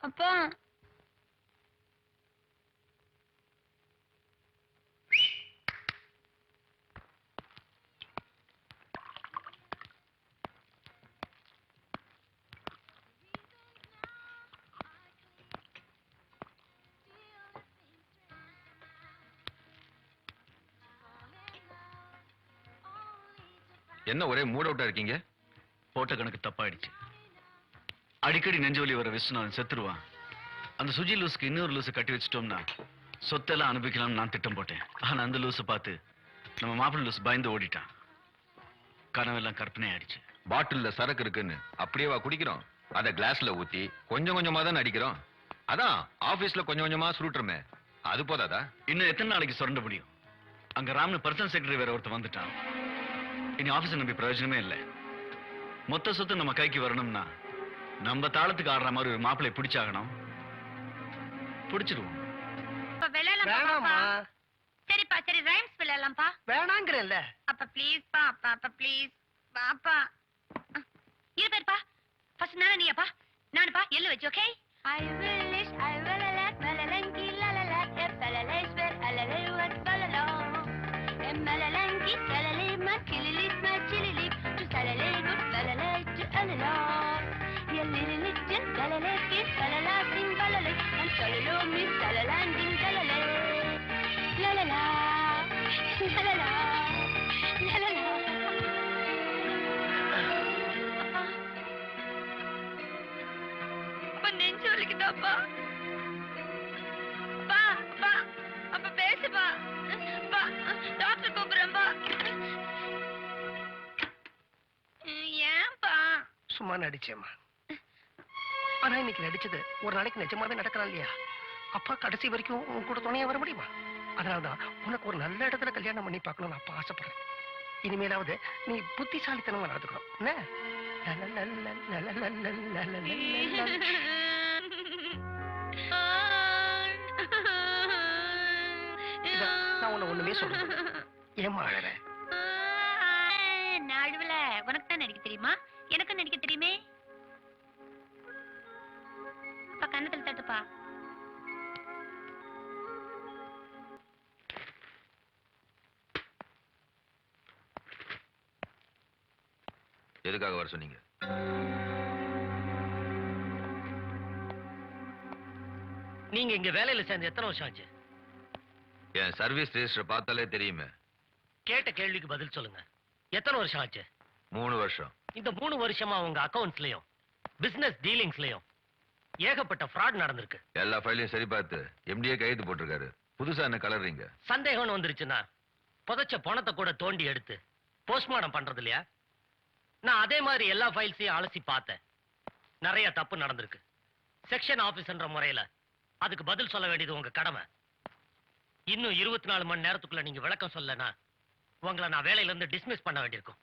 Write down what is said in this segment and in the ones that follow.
அப்பா என்ன ஒரே மூட் அவுட்டா இருக்கீங்க? போட்ட கணக்கு தப்பாயிடுச்சு. அடிக்கடி நெஞ்சு வலி வர விஸ்வநாதன் செத்துருவான். அந்த சுஜி லூசுக்கு இன்னொரு லூசு கட்டி வச்சிட்டோம்னா சொத்தெல்லாம் அனுப்பிக்கலாம்னு நான் திட்டம் போட்டேன். ஆனா அந்த லூசு பார்த்து நம்ம மாப்பிள்ளை லூசு பயந்து ஓடிட்டான். கனவெல்லாம் கற்பனை ஆயிடுச்சு. பாட்டில்ல சரக்கு இருக்குன்னு அப்படியேவா குடிக்கிறோம்? அத கிளாஸ்ல ஊத்தி கொஞ்சம் கொஞ்சமா தான் அடிக்கிறோம். அதான் ஆபீஸ்ல கொஞ்சம் கொஞ்சமா சுருட்டுறமே, அது போதாதா? இன்னும் எத்தனை நாளைக்கு சுரண்ட முடியும்? அங்க ராம்னு பர்சனல் செக்ரட்டரி வேற ஒருத்தர் வந்துட்டான். இனி ஆபீஸ் நம்பி பிரயோஜனமே இல்லை. மொத்த சொத்து நம்ம கைக்கு வரணும்னா நம்ம தாளத்துக்கு ஆடுற மாதிரி ஒரு மாப்பிள்ளை பிடிச்சாகணும். பிடிச்சிருவோம். சரிப்பா, சரி ரைம்ஸ் விளையாடலாம்ப்பா. வேணாங்கிறல்ல. அப்ப ப்ளீஸ் பா, அப்பா ப்ளீஸ் பாப்பா. இரு பேர்ப்பா. ஃபர்ஸ்ட் நானே நீயாப்பா. நானுப்பா எல்லு வச்சு. Okay? I will wish I will let malalanki la la la falalays where alalay what falalo malalanki salale ma kilili ma chilili to salale good falalay to alala yelili little salale ki salala sing falalay and salalo mi salalan ding salale la la la la la la la la la. நெஞ்சு வலிக்குதாப்பா. பா பா அப்ப பேசுப்பா. பா doctor கூப்பிடுறேன்பா. ஏன்பா? சும்மா நடிச்சேம்மா. ஆனா இன்னைக்கு நடிச்சது ஒரு நாளைக்கு நிஜமாவே நடக்கலாம் இல்லையா? அப்பா கடைசி வரைக்கும் உன் கூட துணையா வர முடியுமா? அதனாலதான் உனக்கு ஒரு நல்ல இடத்துல கல்யாணம் பண்ணி பார்க்கணும்னு அப்பா ஆசைப்படுறேன். இனிமேலாவது நீ புத்திசாலித்தனமா நடந்துக்கணும். நான் உன்னை ஒண்ணுமே சொல்றேன். ஏமா அழற? நடுவுல உனக்கு தான் நடிக்க தெரியுமா? எனக்கு நடிக்க தெரியுமே. கண்ணத்துல தட்டுப்பா. எதுக்காக வர சொன்னீங்க? நீங்க இங்க வேலையில சேர்ந்து எத்தனை வருஷம் ஆச்சு? என் சர்வீஸ் ரெஜிஸ்டர் பார்த்தாலே தெரியுமே. கேட்ட கேள்விக்கு பதில் சொல்லுங்க. எத்தனை வருஷம் ஆச்சு? 3 வருஷம். இந்த 3 வருஷமா உங்க அக்கவுண்ட்ஸ்லயும் பிசினஸ் டீலிங்ஸ்லயும் ஏகப்பட்ட ஃப்ராட் நடந்திருக்கு. எல்லா ஃபைலையும் சரி பார்த்து எம்டிஏ கையெழுத்து போட்டிருக்காரு. புதுசா என்ன கலர்றீங்க? சந்தேகம் வந்துருச்சுன்னா புதைச்ச பணத்தை கூட தோண்டி எடுத்து போஸ்ட்மார்டம் பண்றது இல்லையா? நான் அதே மாதிரி எல்லா ஃபைல்ஸையும் அலசி பார்த்தேன். நிறைய தப்பு நடந்திருக்கு. செக்ஷன் ஆபீஸ்ன்ற முறையில அதுக்கு பதில் சொல்ல வேண்டியது உங்க கடமை. இன்னும் 24 மணி நேரத்துக்குள்ள நீங்க விளக்கம் சொல்லனா உங்களை நான் வேலையில இருந்து டிஸ்மிஸ் பண்ண வேண்டியிருக்கும்.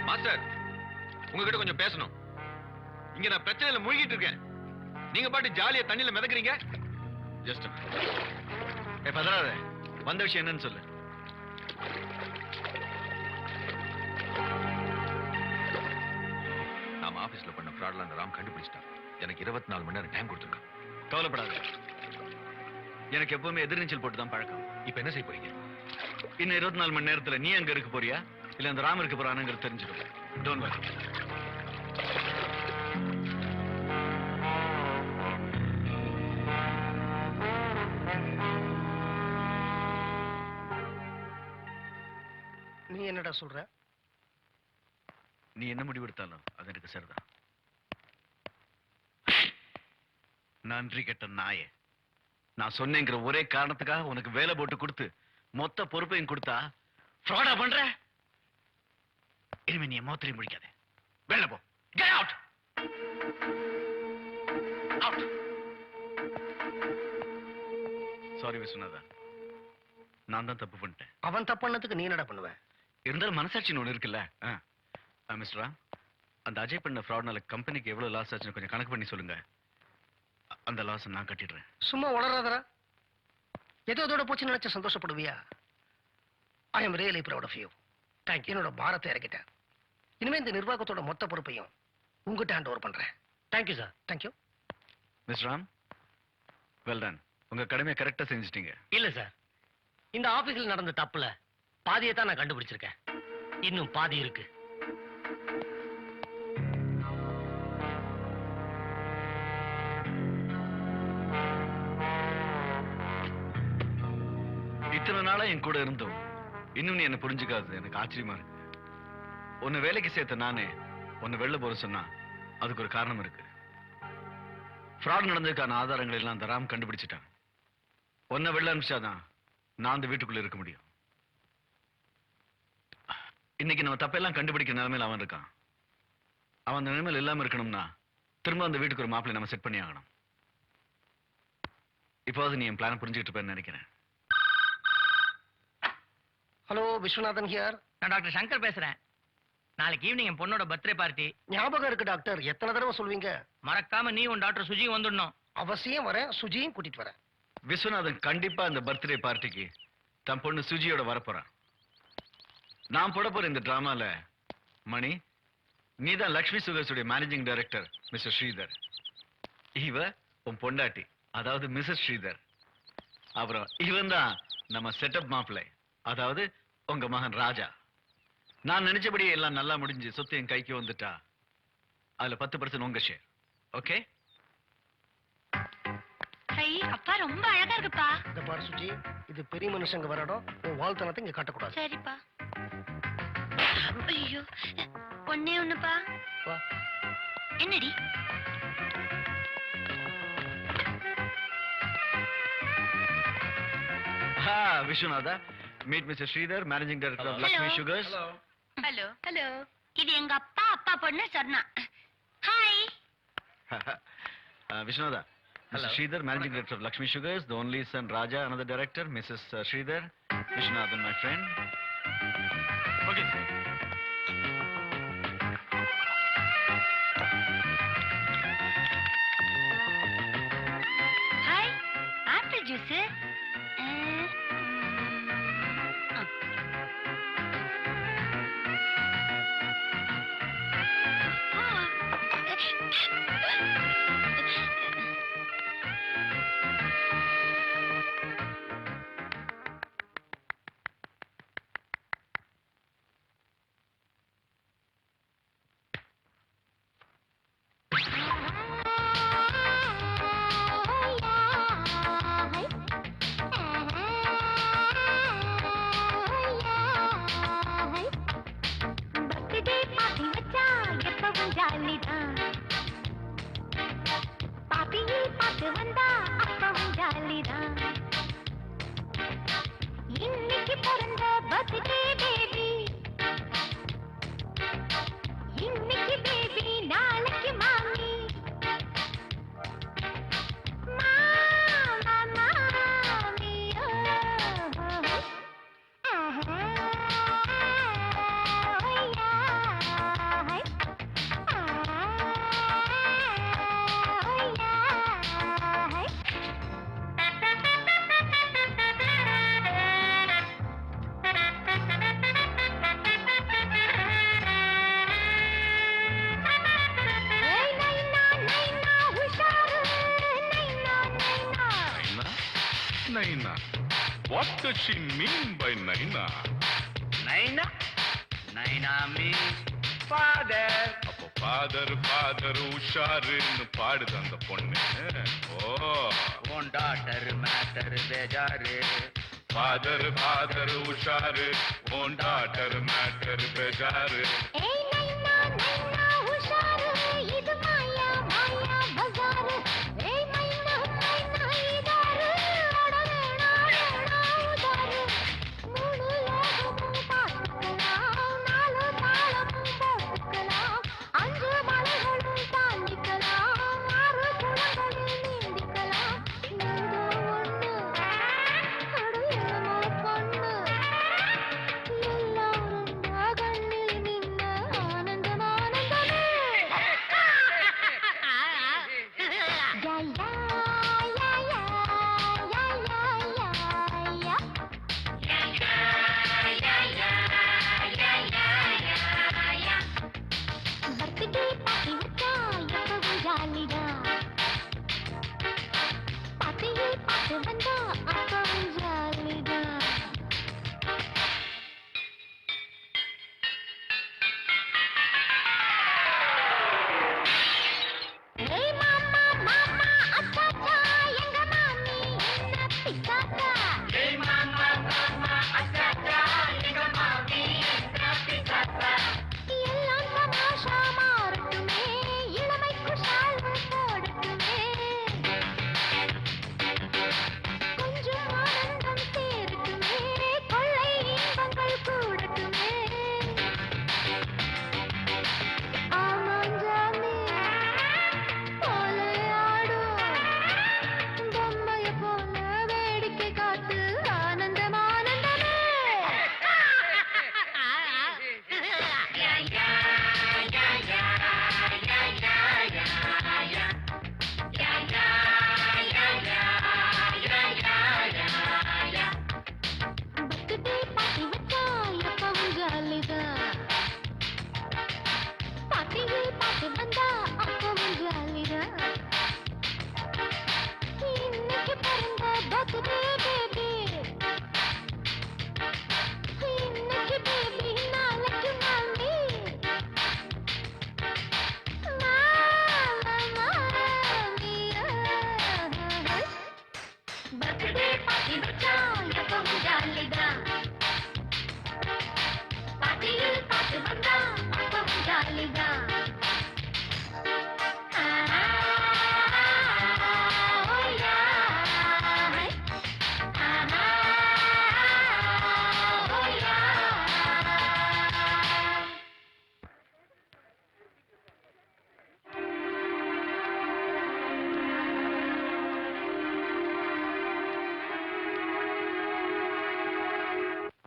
மாஸ்டர், உங்ககிட்ட கொஞ்சம் பேசணும். இங்க நான் பிரச்சனையில மூழ்கிட்டு இருக்கேன். நீங்க பாட்டு ஜாலியா தண்ணியில மிதக்குறீங்க. ஜஸ்ட் பதறாத. வந்த விஷயம் என்னன்னு சொல்லு. நாம ஆபீஸ்ல பண்ண ஃப்ராட்ல அந்த ராம் கண்டுபிடிச்சிட்டான். எனக்கு 24 மணி நேரம் டைம் கொடுத்துருக்கான். கவலைப்படாத. எனக்கு எப்பவுமே எதிர்நீச்சல் போட்டு தான் பழக்கம். இப்ப என்ன செய்ய போறீங்க? இன்னும் 24 மணி நேரத்துல நீ அங்க இருக்க போறியா இல்ல அந்த ராம் இருக்க போறானுங்கிறது தெரிஞ்சிடும். Don't worry. நீ என்னடா சொல்ற? நீ என்ன முடிவெடுத்தாலும் அது எனக்கு சரிதான். நன்றி கெட்ட நாயே. நான் சொன்னேங்கிற ஒரே காரணத்துக்காக உனக்கு வேலை போட்டு கொடுத்து மொத்த பொறுப்பையும் கொடுத்தா ஃப்ராடா பண்ற. இனிமே நீ மோத்திரையும் முடிக்காத. வெளில போ. Get out. Out. Sorry Vishwanatha. நான் தான் தப்பு பண்ணிட்டேன். அவன் தப்பு பண்ணதுக்கு நீ என்னடா பண்ணுவ? இருந்தாலும் மனசாட்சின்னு ஒண்ணு இருக்குல்ல. மிஸ்டரா, அந்த அஜய் பண்ண ஃப்ராட்னால கம்பெனிக்கு எவ்வளவு லாஸ் ஆச்சுன்னு கொஞ்சம் கணக்கு பண்ணி சொல்லுங்க. அந்த லாஸ் நான் கட்டிடுறேன். சும்மா வளராதரா. ஏதோ அதோட போச்சு நினைச்சு சந்தோஷப்படுவியா? I am really proud of you. Thank you. என்னோட பாரத்தை இறக்கிட்டேன். இனிமே இந்த நிர்வாகத்தோட மொத்த பொறுப்பையும் உங்ககிட்ட ஹேண்ட் ஓவர் பண்றேன். Thank you sir. Thank you. Mister Ram, well done. உங்க கடமையை கரெக்டா செஞ்சிட்டீங்க. இல்ல சார், இந்த ஆபீஸ்ல நடந்த தப்புல பாதியை தான் நான் கண்டுபிடிச்சிருக்கேன். இன்னும் பாதி இருக்கு. இத்தனை நாளா என் கூட இருந்தோம், இன்னும் நீ என்ன புரிஞ்சுக்காது எனக்கு ஆச்சரியமா இருக்கு. உன்னை வேலைக்கு சேர்த்த நானே உன்னை வெளில போற சொன்னா அதுக்கு ஒரு காரணம் இருக்கு. ஃப்ராட் நடந்ததுக்கான ஆதாரங்கள் எல்லாம் அந்த ராம் கண்டுபிடிச்சிட்டான். உன்னை வெளில அனுப்பிச்சாதான் நான் அந்த வீட்டுக்குள்ள இருக்க முடியும். இன்னைக்கு நம்ம தப்பெல்லாம் கண்டுபிடிக்கிற நிலைமையில அவன் இருக்கான். அவன் அந்த நிலைமையில இல்லாம இருக்கணும்னா திரும்ப அந்த வீட்டுக்கு ஒரு மாப்பிள்ளை நம்ம செட் பண்ணி ஆகணும். இப்போது நீ என் பிளான் புரிஞ்சுக்கிட்டு இருப்பேன்னு நினைக்கிறேன். Hello, Viswanathan here. நான் டாக்டர் சங்கர் பேசுறேன். நாளைக்கு ஈவினிங் என் பொண்ணோட பர்த்டே பார்ட்டி. ஞாபகம் இருக்கு டாக்டர். எத்தனை தடவை சொல்வீங்க? மறக்காம நீ உன் டாக்டர் சுஜி வந்துடணும். அவசியம் வரேன். சுஜியும் கூட்டிட்டு வரேன். விஸ்வநாதன் கண்டிப்பா இந்த பர்த்டே பார்ட்டிக்கு தன் பொண்ணு சுஜியோட வரப்போறான். நான் போட போற இந்த டிராமால மணி, நீதான் லக்ஷ்மி சுகர்ஸுடைய மேனேஜிங் டைரக்டர் மிஸ்டர் ஸ்ரீதர். இவ உன் பொண்டாட்டி, அதாவது மிஸ்ஸஸ் ஸ்ரீதர். அப்புறம் இவன் தான் நம்ம செட்டப் மாப்பிள்ளை, அதாவது உங்க மகன் ராஜா. நான் நினைச்சபடியே எல்லாம் நல்லா முடிஞ்சு சொத்து என் கைக்கு வந்துட்டா அதுல 10% உங்க ஷேர். ஓகே? ஐ அப்பா ரொம்ப அழகா இருக்குப்பா. இந்த பாரு சுஜி, இது பெரிய மனுஷங்க வர இடம். உன் வாழ்த்தனத்தை இங்க காட்டக்கூடாது. சரிப்பா. ஐயோ, ஒண்ணே ஒண்ணுப்பா. வா. என்னடி? Vishwanatha, meet Mr. Sridhar, managing director of Hello. Lakshmi Sugars. Hello hello. இது எங்க அப்பா பொண்ணு சொன்னா. Hi. Vishwanatha, Mr. Sridhar, managing director of Lakshmi Sugars, the only son Raja, another director, Mrs. Sridhar, Vishwanathan, my friend. Okay. Hi. Apple juice. இன்னைக்கு பிறந்த birthday baby, இன்னைக்கு baby நாளைக்கு மாமி. மாமா மாமி Naina. What does she mean by Naina? நைனா நைனா means father. அப்போ ஃபாதர் உஷாருன்னு பாடுது அந்த பொண்ணு. ஓ, உன் டாக்டர் மேட்டர் பேஜாரு. ஃபாதர் உஷாரு, ஓன் டாட்டர் மேட்டர் பெஜாரு. ஏய் நைனா நைனா உஷாரு, இது மாயா மாயா பஜாரு. ஏய் நைனா நைனா இதாரு, அட வேணா வேணா உதாரு. மூணு லோகமும் பார்த்துக்கலாம், நாலு தாளமும் போட்டுக்கலாம், அஞ்சு மலைகளும் தாண்டிக்கலாம், ஆறு குளங்களும் நீந்திக்கலாம். நீங்க ஒண்ணு அடையமா பொண்ணு, எல்லாரும் கண்ணில் நின்ன பாட்டு வந்தா அப்பவும் ஜாலிதான். ஏய் மாமா மாமா அச்சாச்சா எங்க மாமி என்ன பிசாசா. ஏய் மாமா மாமா அச்சாச்சா எங்க மாமி என்ன பிசாசா. எல்லாம் தமாஷா மாறட்டுமே இளமைக்கு ஷால்வை போடட்டுமே. கொஞ்சம் ஆனந்தம் சேரட்டுமே கொள்ளை இன்பங்கள் கூடட்டுமே. ஆமாஞ்சாமி போலையாடும் பொம்மைய போல வேடிக்கை காட்டு ஆனந்தம் ஆனந்தமே. பர்த்டே பார்ட்டி வச்சா எப்பவும் ஜாலிதான். பார்ட்டியில் பாட்டு வந்தா அப்பவும் ஜாலிதான். இன்னைக்கு பிறந்த பர்த்டே பேபி, இன்னைக்கு பேபி நாளைக்கு மாமி. பர்த்டே பார்ட்டி வச்சா எப்பவும் ஜாலிதான். பார்ட்டியில் பாட்டு வந்தா அப்பவும் ஜாலிதான்.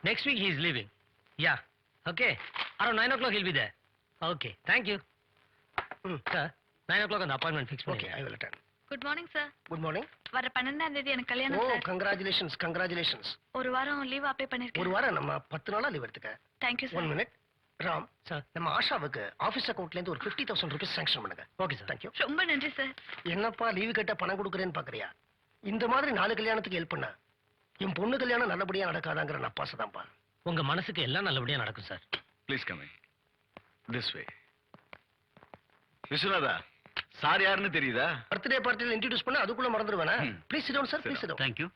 Next week he is leaving. Yeah. Okay. Around 9 o'clock he'll be there. Okay. Thank you. Sir, 9 o'clock அந்த appointment fix ஓகே பண்ணிடுங்க. I will attend. Good morning sir. Good morning. வர 12ஆம் தேதி எனக்கு ஓ கல்யாணம் சார். Congratulations congratulations. ஒரு வாரம் leave apply ஒரு பண்ணிருக்கேன். வாரம் நம்ம 10 நாளா லீவ் எடுத்துக்க. Thank you 1 sir. Minute. Ram sir. நம்ம ஆஷாவுக்கு ஆபீஸ் அக்கவுண்ட்ல இருந்து ஒரு 50,000 ரூபீஸ் சாங்ஷன் பண்ணுங்க. Okay sir. தேங்க்யூ. ரொம்ப நன்றி சார். என்னப்பா லீவு கேட்ட பணம் கொடுக்குறேன்னு பாக்குறியா? இந்த மாதிரி 4 கல்யாணத்துக்கு ஹெல்ப் பண்ணா என் பொண்ணு கல்யாணம் நல்லபடியா நடக்காதாங்கிற நப்பாசை தான்ப்பா. உங்க மனசுக்கு எல்லாம் நல்லபடியா நடக்கும் sir. Please come in this way. Viswanatha sir யாருன்னு தெரியுதா? பர்த்டே பார்ட்டில இன்ட்ரோடியூஸ் பண்ண அதுக்குள்ள மறந்துடுவேனா? Please sit down sir, please sit down. Thank you.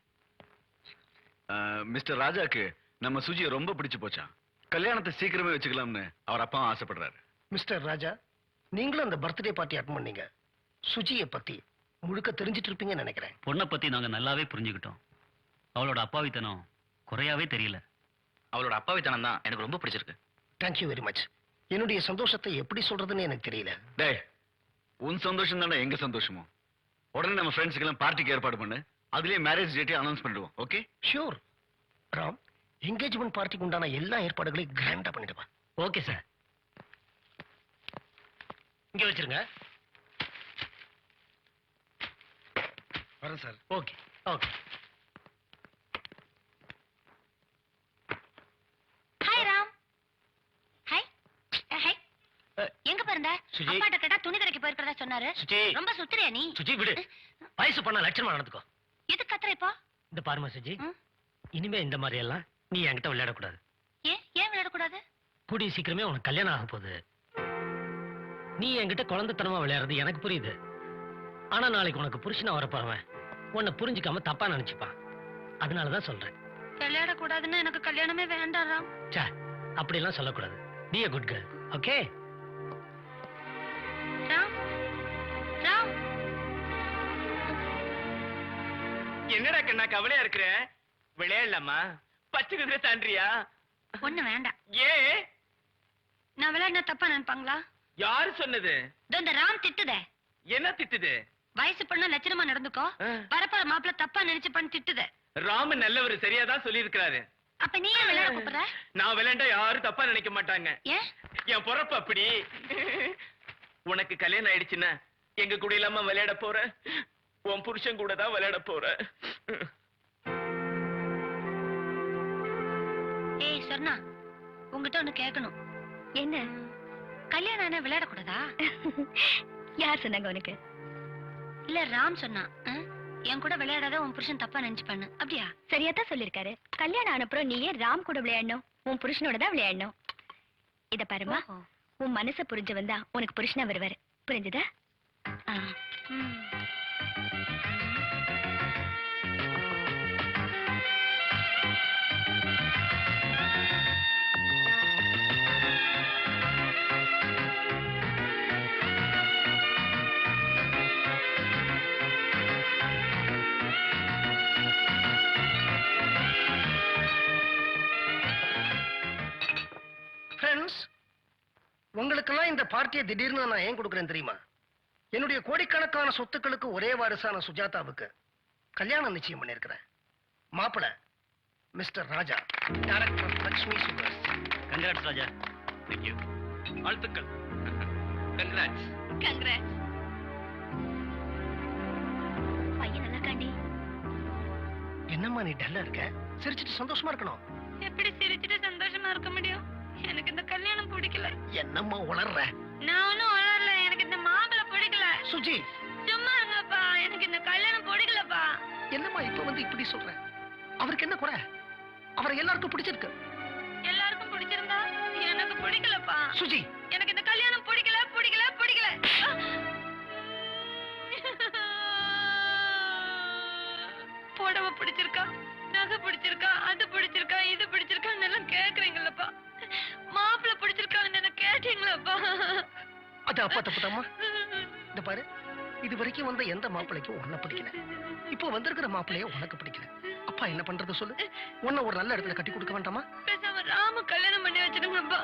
Mister ராஜாக்கு நம்ம சுஜியை ரொம்ப பிடிச்சு போச்சான். கல்யாணத்தை சீக்கிரமே வச்சுக்கலாம்னு அவர் அப்பா ஆசைப்படுறாரு. மிஸ்டர் ராஜா, நீங்களும் அந்த பர்த்டே பார்ட்டி அட்டெண்ட் பண்ணீங்க. சுஜியை பத்தி முழுக்க தெரிஞ்சிட்டு இருப்பீங்கன்னு நினைக்கிறேன். பொண்ணை பத்தி நாங்க நல்லாவே புரிஞ்சுக்கிட்டோம். அவளோட அப்பாவித்தனம் குறையாவே தெரியல. அவளோட அப்பாவித்தனம் தான் எனக்கு ரொம்ப பிடிச்சிருக்கு. Thank you very much. என்னுடைய சந்தோஷத்தை எப்படி சொல்றதுன்னு எனக்கு தெரியல. டேய், உன் சந்தோஷம் தானே எங்க சந்தோஷமும். உடனே நம்ம ஃப்ரெண்ட்ஸுக்கெல்லாம் பார்ட்டிக்கு ஏற்பாடு பண்ணு. அதுலயே மேரேஜ் டேட்டே அனௌன்ஸ் பண்ணிடுவோம். ஓகே? ஷூர். ராம், என்கேஜ்மெண்ட் பார்ட்டிக்கு உண்டான எல்லா ஏற்பாடுகளையும் கிராண்டா பண்ணிடுவா. Okay sir. இங்க வச்சிருங்க. வரேன் sir. Okay okay. Hi Ram. Hi. Hi. எங்க போறந்த? சுஜி. அப்பாட்ட கேட்டா துணி கடைக்கு போயிருக்கறதா சொன்னாரு. சுஜி. ரொம்ப சுத்துறியா நீ? சுஜி விடு. வயசு பண்ணா லட்சணமா நடந்துக்கோ. எது கத்துற இப்போ? இந்த பாருமா சுஜி, ம்? இனிமே இந்த மாதிரி எல்லாம் நீ என்கிட்ட விளையாடக்கூடாது. ஏன் விளையாடக்கூடாது? கூடிய சீக்கிரமே உனக்கு கல்யாணம் ஆக போகுது. நீ என்கிட்ட குழந்தைத்தனமா விளையாடுறது எனக்கு புரியுது. ஆனா நாளைக்கு உனக்கு புருஷனா வரப்போறவன் உன்னை புரிஞ்சுக்காம தப்பா நினைச்சுப்பான். அதனாலதான் சொல்றேன். விளையாடக்கூடாதுன்னு எனக்கு கல்யாணமே வேண்டாம் ராம். சே, அப்படி எல்லாம் சொல்லக்கூடாது. Be a good girl. Okay? Ram. Ram. என்னடா கண்ணா கவலையா இருக்கிற? விளையாடலாமா? பச்சை குதிரை தாண்டியா? ஒண்ணு வேண்டாம். ஏன்? நான் விளையாடினா தப்பா நினைப்பாங்களா? யாரு சொன்னது? இதோ இந்த ராம் திட்டுதே. என்ன திட்டுது? வயசு பொண்ணு லட்சணமா நடந்துக்கோ, வரப்போற மாப்பிள்ள தப்பா நினைச்சு பண்ணி திட்டுதே. ராமன் நல்லவர், சரியாதான் சொல்லி இருக்கிறாரு. அப்ப நீ ஏன் விளையாட கூப்பிடுற? நான் விளையாண்டா யாரும் தப்பா நினைக்க மாட்டாங்க. ஏன்? என் பொறப்பு அப்படி. உனக்கு கல்யாணம் ஆயிடுச்சுன்னா எங்க கூட இல்லாம விளையாட போற. உன் புருஷன் கூட தான் விளையாட போற. ஏய் சொர்ணா, உங்ககிட்ட ஒண்ணு கேட்கணும். என்ன? கல்யாணம் ஆனா விளையாடக்கூடாதா? யார் சொன்னாங்க உனக்கு? இல்ல ராம் சொன்னா. என் கூட விளையாடாத உன் புருஷன் தப்பா நினைச்சுப்பானு. அப்படியா? சரியா தான் சொல்லிருக்காரு. கல்யாணம் ஆனப்புறம் நீ ஏன் ராம் கூட விளையாடணும்? உன் புருஷனோட தான் விளையாடணும். இத பாருமா, ஓஹோ. உன் மனச புரிஞ்சு வந்தா உனக்கு புருஷனா வருவாரு. புரிஞ்சுதா? ம். ஃப்ரெண்ட்ஸ், உங்களுக்கெல்லாம் இந்த பார்ட்டியை திடீர்னு நான் ஏன் கொடுக்குறேன் தெரியுமா? என்னுடைய கோடிக்கணக்கான சொத்துக்களுக்கு ஒரே வாரிசான சுஜாதாவுக்கு கல்யாணம் நிச்சயம் பண்ணியிருக்கிறேன். மாப்பிள மிஸ்டர் ராஜா, டைரக்டர் லக்ஷ்மி சுகர்ஸ். கங்க்ராட்ஸ் ராஜா. தேங்க்யூ. வாழ்த்துக்கள். கங்க்ராட்ஸ். Congrats. பையன் நல்லா இருக்காண்டி. என்னம்மா நீ டல்லா இருக்க? சிரிச்சிட்டு சந்தோஷமா இருக்கணும். எப்படி சிரிச்சுட்டு சந்தோஷமா இருக்க முடியும்? எனக்கு இந்த கல்யாணம் பிடிக்கல. என்னம்மா உளர்ற? நான் ஒன்னும் வளரல. எனக்கு இந்த மாப்பிளை பிடிக்கல. சுஜி, சும்மா இருங்கப்பா. எனக்கு இந்த கல்யாணம் பிடிக்கலப்பா. என்னம்மா இப்ப வந்து இப்படி சொல்ற? அவருக்கு என்ன குறை? அவரை எல்லாருக்கும் பிடிச்சிருக்கு. எல்லாருக்கும் பிடிச்சிருந்தா எனக்கு பிடிக்கலப்பா. சுஜி, எனக்கு இந்த கல்யாணம் பிடிக்கல பிடிக்கல பிடிக்கல. புடவை பிடிச்சிருக்கா, நகை பிடிச்சிருக்கா, அது பிடிச்சிருக்கா, இது பிடிச்சிருக்கான்னு எல்லாம் கேக்குறீங்களப்பா. மாப்பிள்ளை பிடிச்சிருக்கான்னு என்ன கேட்டீங்களப்பா? அது அப்பா தப்புதாம்மா. இந்த பாரு, இது வரைக்கும் வந்த எந்த மாப்பிள்ளைக்கும் உன்னை பிடிக்கல. இப்போ வந்திருக்கிற மாப்பிள்ளைய உனக்கு பிடிக்கல. அப்பா என்ன பண்றது சொல்லு? உன்னை ஒரு நல்ல இடத்துல கட்டி கொடுக்க வேண்டாமா? பேசாம ராம கல்யாணம் பண்ணி வச்சிடுங்கப்பா.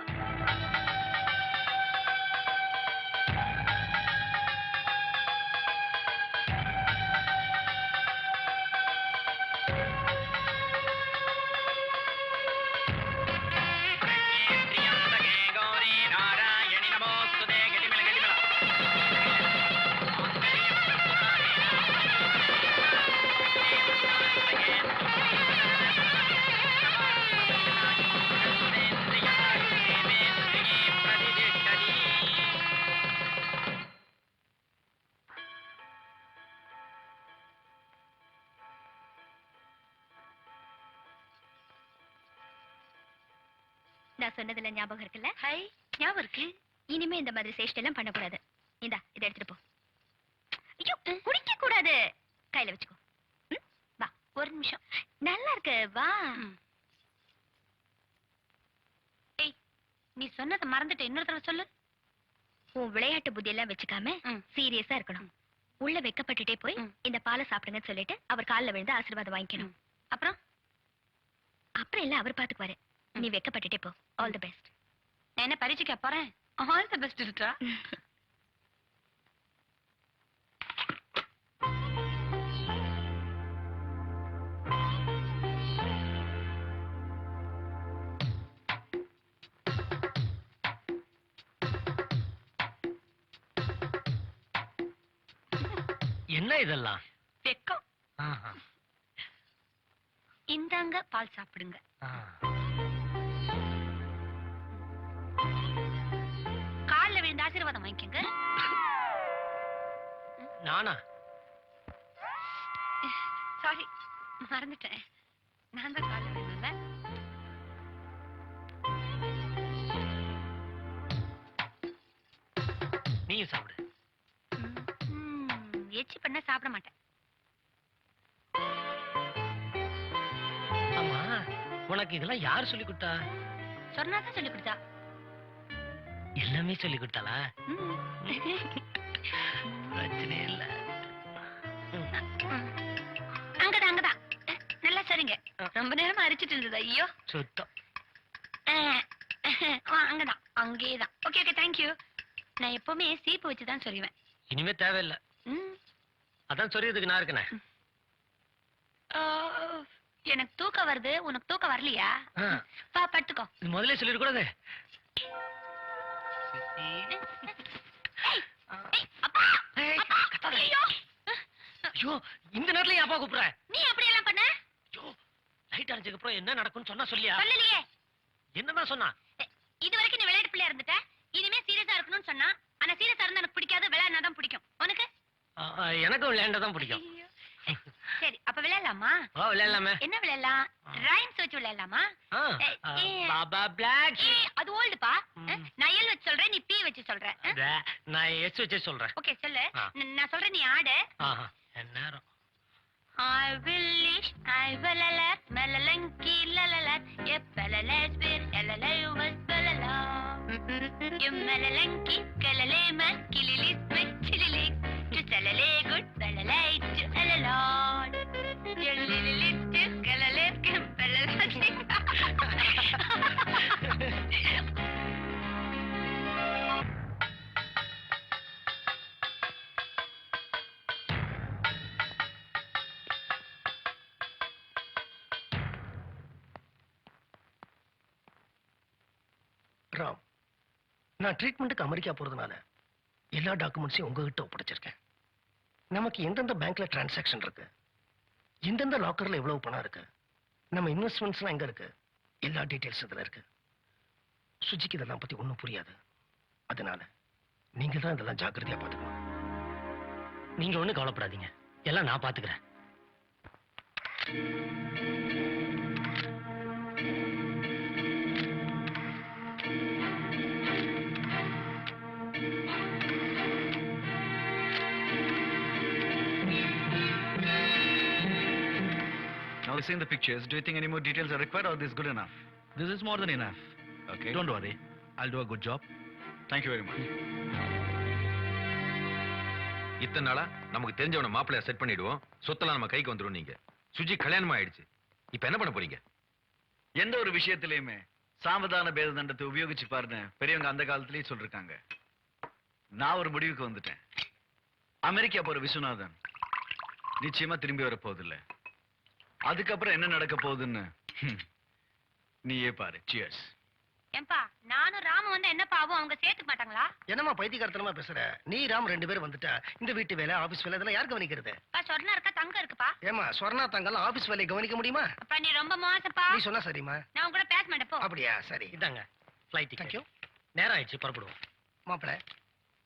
நான் சொன்னதுல ஞாபகம் இருக்குல்ல? ஹை, ஞாபகம் இருக்கு. இனிமே இந்த மாதிரி சேஷ்டை எல்லாம் பண்ணக்கூடாது. இந்தா இதை எடுத்துட்டு போ. ஐயோ, குடிக்க கூடாது. கையில வச்சுக்கோ. வா, ஒரு நிமிஷம். நல்லா இருக்கு. வா. ஏய், நீ சொன்னதை மறந்துட்டு இன்னொரு தடவை சொல்லு. உன் விளையாட்டு புத்தி எல்லாம் வச்சுக்காம சீரியஸா இருக்கணும். உள்ள வெக்கப்பட்டுட்டே போய் இந்த பாலை சாப்பிடுங்கன்னு சொல்லிட்டு அவர் கால்ல விழுந்து ஆசீர்வாதம் வாங்கிக்கணும். அப்புறம் அப்புறம் எல்லாம் அவர் பாத்துக்குவாரு. நீ வெக்கப்பட்டுட்டே போ. All the best. நான் என்ன பரீட்சைக்கு போறேன்? ஆல் தி பெஸ்ட் இருக்கா? என்ன இதெல்லாம்? வெக்கம். ஆஹா. இந்தாங்க பால் சாப்பிடுங்க. ஆ. கால்ல விழுந்து ஆசீர்வாதம் வாங்கிக்கங்க. நானா? சாரி, மறந்துட்டேன். நான் தான் கால்ல விழுந்தேன்ல. நீயும் சாப்பிடு. எச்சி பண்ண சாப்பிட மாட்டேன். ஆமா, உனக்கு இதெல்லாம் யார் சொல்லி கொடுத்தா? சொன்னாதான் சொல்லி கொடுத்தா. எல்லாமே சொல்லி கொடுத்தாளா? ம். பிரச்சனை இல்ல. அங்கதான் அங்கதான். நல்லா சரிங்க. ரொம்ப நேரமா அரிச்சிட்டு இருந்தது. ஐயோ. சுத்தம். அங்கதான், அங்கேதான். Okay okay, thank you. நான் எப்பவுமே சீப்பு வச்சுதான் சொல்லுவேன். இனிமே தேவையில்லை. அதான் சொல்லியதுக்கு நான் இருக்கனே. எனக்கு தூக்கம் வருது. உனக்கு தூக்கம் வரலையா? வா படுத்துக்கோ. இது முதல்ல சொல்லிடக்கூடாது. ஐயோ, இந்த நேரத்துல என் அப்பா கூப்பிடுற? நீ அப்படி எல்லாம் பண்ண? ஐயோ, லைட் அடிச்சதுக்கு அப்புறம் என்ன நடக்கும்னு சொன்னா சொல்லியா? சொல்லலையே. என்னதான் சொன்னா? இது வரைக்கும் நீ விளையாட்டு பிள்ளையா இருந்துட்ட. இனிமே சீரியஸா இருக்கணும்னு சொன்னா. ஆனா சீரியஸா இருந்தா எனக்கு பிடிக்காது. விளையாடுனாதான் பிடிக்கும். உனக்கு? எனக்கும் விளையாண்டதான் பிடிக்கும். விளையாடலாமா? விளையாடலாமே. என்ன விளையாடலாம்? ரைம்ஸ் வச்சு விளையாடலாமா? பாபா பிளாக். அது ஓல்டுப்பா. நான் எல் வச்சு சொல்றேன், நீ பி வச்சு சொல்ற. நான் எஸ் வச்சே சொல்றேன். ஓகே சொல்லு. நான் சொல்றேன், நீ ஆடு. நேரம். I will lish, I will alert, melalanki lalalat, yepalalas bir elalay balala. Yum melalanki kalalema kililis mechililik, to salale good balalay to alalot. Yalilis to kalalet kam balalat. Ram, நான் ட்ரீட்மெண்ட்டுக்கு அமெரிக்கா போறதுனால எல்லா டாக்குமெண்ட்ஸையும் உங்ககிட்ட ஒப்படைச்சிருக்கேன். நமக்கு எந்தெந்த பேங்க்ல டிரான்சாக்ஷன் இருக்கு, எந்தெந்த லாக்கர்ல எவ்வளவு பணம் இருக்கு, நம்ம இன்வெஸ்ட்மெண்ட்ஸ்லாம் எங்க இருக்கு, எல்லா டீடைல்ஸ் இதுல இருக்கு. சுஜிக்கு இதெல்லாம் பத்தி ஒண்ணும் புரியாது. அதனால நீங்க தான் இதெல்லாம் ஜாக்கிரதையா பாத்துக்கணும். நீங்க ஒண்ணும் கவலைப்படாதீங்க, எல்லாம் நான் பாத்துக்கிறேன். Now seeing the pictures, do you think any more details are required or this is good enough? This is more than enough. Okay. Don't worry. I'll do a good job. Thank you very much. இத்தனை நாளா நமக்கு தெரிஞ்சவன மாப்பிள்ளைய set பண்ணிடுவோம், சொத்தெல்லாம் நம்ம கைக்கு வந்துடும். நீங்க சுஜி கல்யாணமா ஆயிடுச்சு, இப்ப என்ன பண்ண போறீங்க? எந்த ஒரு விஷயத்திலயுமே சாமதான பேத தண்டத்தை உபயோகிச்சு பாருன்னு பெரியவங்க அந்த காலத்திலேயே சொல்லிருக்காங்க. நான் ஒரு முடிவுக்கு வந்துட்டேன். அமெரிக்கா போற விஸ்வநாதன் நிச்சயமா திரும்பி வர போதில்லை. அதுக்கப்புறம் என்ன நடக்க போகுதுன்னு நீயே பாரு. சியர்ஸ். ஏம்பா, நானும் ராம வந்து என்னப்பா ஆகும்? அவங்க சேர்த்துக்க மாட்டாங்களா? என்னம்மா பைத்தியக்காரத்தனமா பேசுற? நீ ராம் 2 பேரும் வந்துட்டா இந்த வீட்டு வேலை, ஆபீஸ் வேலை இதெல்லாம் யார் கவனிக்கிறது? சொர்ணா இருக்கா, தங்கம் இருக்குப்பா. ஏமா சொர்ணா தங்கெல்லாம் ஆபீஸ் வேலையை கவனிக்க முடியுமா? அப்பா நீ ரொம்ப மோசப்பா. நீ சொன்னா சரிம்மா. நான் உங்க கூட பேச மாட்டேன் போ. அப்படியா? சரி. இதாங்க ஃப்ளைட் Thank you. நேரம் ஆயிடுச்சு, புறப்படுவோம். மாப்பிள,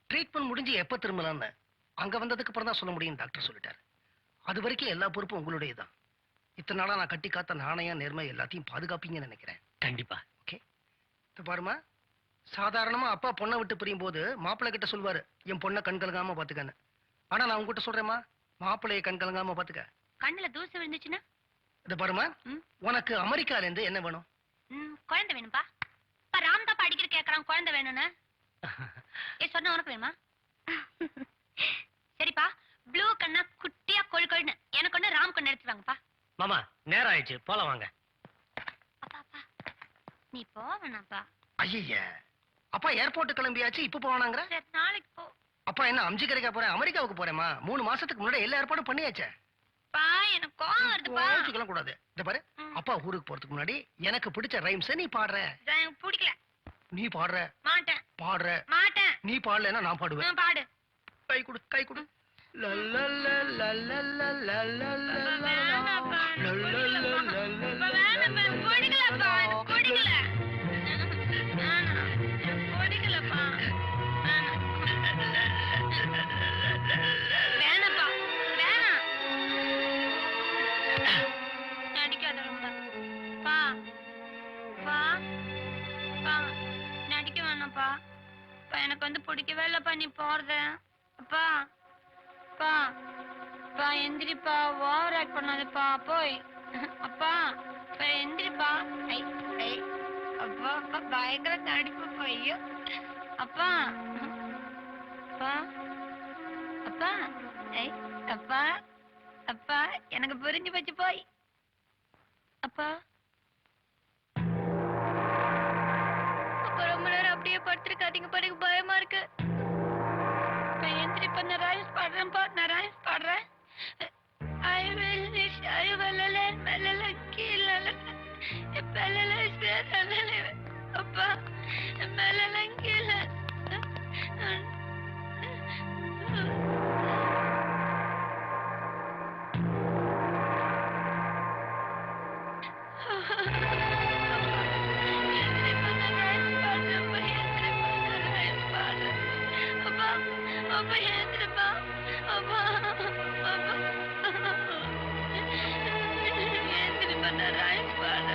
ட்ரீட்மெண்ட் முடிஞ்சு எப்ப திரும்பலாம்னு அங்க வந்ததுக்கு அப்புறம் தான் சொல்ல முடியும் டாக்டர் சொல்லிட்டாரு. அது வரைக்கும் எல்லா பொறுப்பும் உங்களுடையதான். இத்தனை நாளா நான் கட்டி காத்த நாணயம் நேர்மை எல்லாத்தையும் பாதுகாப்பீங்கன்னு நினைக்கிறேன். கண்டிப்பா. ஓகே. இப்ப பாருமா, சாதாரணமா அப்பா பொண்ணை விட்டு பிரியும் போது மாப்பிள்ளை கிட்ட சொல்வாரு, என் பொண்ணை கண் கலங்காம பாத்துக்கன்னு. ஆனா நான் உங்ககிட்ட சொல்றேம்மா, மாப்பிள்ளைய கண் கலங்காம பாத்துக்க. கண்ணுல தூசு விழுந்துச்சுன்னா? இது பாருமா, உனக்கு அமெரிக்கால இருந்து என்ன வேணும்? குழந்தை வேணும்பா. ராம் தான் படிக்கிற கேக்குறான் குழந்தை வேணும்னு. சொன்ன உனக்கு வேணுமா? சரிப்பா, ப்ளூ கண்ணா குட்டியா கொழுன்னு எனக்கு ஒண்ணு, ராம் கொண்டு எடுத்து வாங்கப்பா. மாமா நேரம் ஆயிடுச்சு, போலாம் வாங்க. அப்பா நீ போவேணாப்பா. ஐய, அப்பா ஏர்போர்ட் கிளம்பியாச்சு, இப்ப போவானாங்கிற? நாளைக்கு போ. அப்பா என்ன அம்ஜி கரைக்கா போறேன், அமெரிக்காவுக்கு போறேமா? 3 மாசத்துக்கு முன்னாடி எல்லா ஏற்பாடும் பண்ணியாச்சே. பா எனக்கு கோவம் வருதுப்பா. கோவிச்சுக்கலாம் கூடாது. இந்த பாரு, அப்பா ஊருக்கு போறதுக்கு முன்னாடி எனக்கு பிடிச்ச ரைம்ஸ் நீ பாடுற. எனக்கு பிடிக்கல. நீ பாடுற. மாட்டேன். பாடுற. மாட்டேன். நீ பாடலன்னா நான் பாடுவேன். பாடு. கை கொடு, கை கொடு. நடிக்க வேணாப்பா. எனக்கு வந்து பிடிக்கவே இல்லப்பா நீ போறத. அப்பா அப்பா அப்பா எந்திரிப்பா, ஓவர் ஆக்ட் பண்ணாதப்பா. போய் அப்பா எந்திரிப்பா. அப்பா அப்பா பயங்கர நடிப்புப்பா. ஐயோ அப்பா அப்பா அப்பா அப்பா அப்பா எனக்கு புரிஞ்சு போச்சு. போய் அப்பா அப்பா ரொம்ப நேரம் அப்படியே படுத்திருக்காதீங்க, எனக்கு பயமா இருக்கு. எந்திரிப்பா, நான் ரைம்ஸ் பாடுறேன்ப்பா, நான் ரைம்ஸ் பாடுறேன். I will wish I will learn melody lala pelala sperala appa melalangila அப்பா பண்ண ரைம் பாட